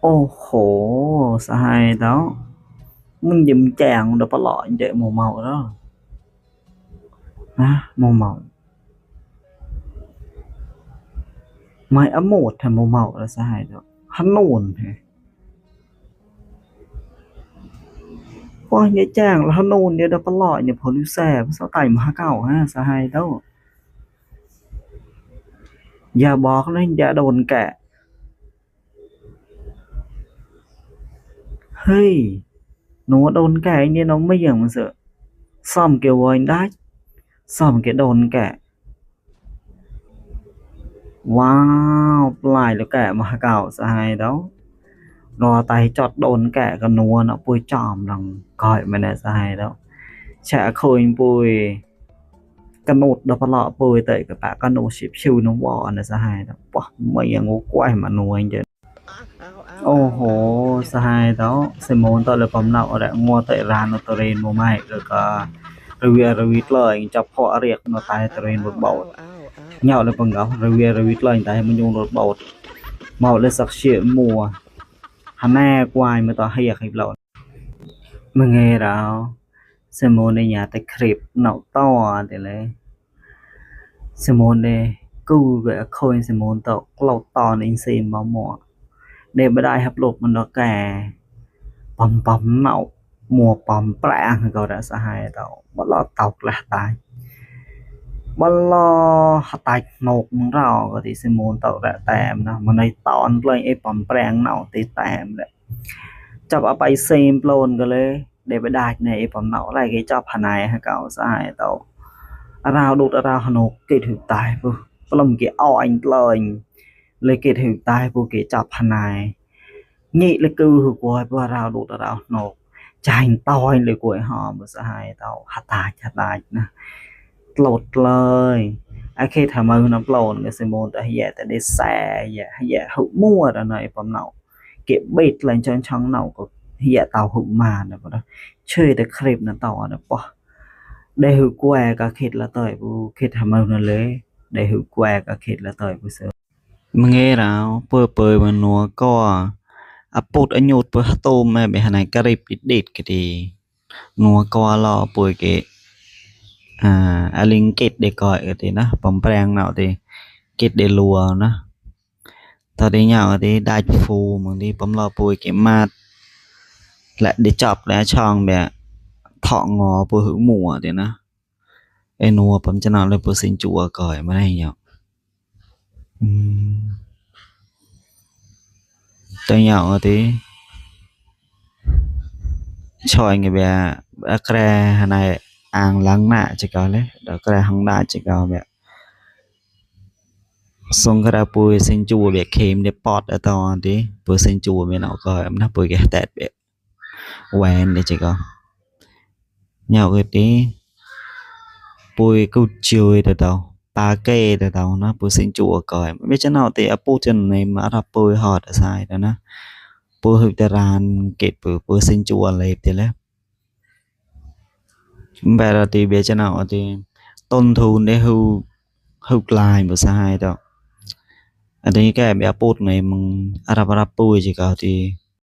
Ô khổ sai đó. Mình dùm chàng được có loại để màu màu đó. Màu màu. Mày ấm một thì màu màu là sai đó. Hắn nôn thì. Ôi nhớ chàng là hắn nôn để được có loại để phổ lưu xe. Sao tay mà cao ha sai đâu. Giờ bỏ lên dạ đồn cả. Hey. Nó đồn cả nên nó mới dừng mà sợ. Xong kiểu anh đách. Xong cái đồn cả. Wow, lại là kẻ mà cào sai đó. Rồi tay chọt đồn kẻ cái nua nó bùi tròm rằng coi mà nè sai đó. Chả khôi bùi cái nốt đó phải lọ bùi tới cái bạc cái nốt xịp siêu nó bỏ nè sai đó. Wow, mấy ngô quay mà nua anh chứ. Ô hô sai đó. Xem môn tôi là phẩm nào đã ngô tới ra nó tôi rên mô mày được review lời chọc họ riêng nó tay tôi rên một bầu nhau là bằng gạo review lời tay mình dùng một bầu màu lên sắc chuyện mùa hắn nè quay mà tao hay hay lộn mà nghe đâu xem môn này nhà tay clip nấu to thì lấy xem môn này cứ về khôi xem môn tao lẩu to nên xem máu mỏ để bữa đại hợp lục mình nó cả bầm bầm nậu mùa bầm bạng rồi đã sai tao bắt lo tộc là tài bắt lo tài một rau rồi thì xem môn tao đã tạm nó mà này tọn lên ấy bầm bạng nậu thì tạm đấy chọc ở bay xem luôn cái lấy để bữa đại này bầm nậu lại cái chọc hà này hay cậu sai tao rau đút rau hà nội cái thực tài vô làm cái anh lên lấy cái thực tài vô cái chọc hà này nhị là cứ hữu quay qua rau đút rau nổ chành toiเลยcủa họ mà sai tao hạt tài nè lột lời ai khi thầm ơn nó lột cái xem môn tại giờ tại để xe giờ hữu mua rồi này phẩm nậu kiểu bịt lên cho trong nậu của giờ tao hữu mà nữa đó chơi được clip nó tao được bỏ để hữu que cả khít là tới bu khít thầm ơn nó lấy để hữu que cả khít là tới bu sớm nghe nào bơi mà nó có apot anh nhột bơi tôm mà bị này cà rịp đít cái thì nó có lo bơi cái linh kết để gọi cái thì nó bấm prang nào thì kết để lùa nó tao đi nhau thì đại phù mà đi bấm lo bơi cái mát lại để chọc lại tròn bè thọ ngò bơi hữu mùa thì nó em nua bấm cho nào lên bơi sinh chùa cởi mà này nhở tao nhau thì chọi người bè đã kre này ang lắng nạ chỉ có đấy đã kre hăng nạ chỉ có bè xong cái bùi sinh chùa bè kem để pot ở to thì bùi sinh chùa bên nào coi nó bùi cái tẹt bè quen để chỉ có nhau cái tí bùi câu chơi từ đầu ba kê từ đầu nó bùi sinh chùa coi biết chỗ nào thì apu chân này mà ra bùi hot ở sai đó nó bùi hụt ran kẹp bùi sinh chùa lẹp thì lấy bây giờ thì biết chỗ nào thì tôn thủ để hưu hụt lại một sai đâu ở đây cái bé apu này mình arab arab bùi chỉ có thì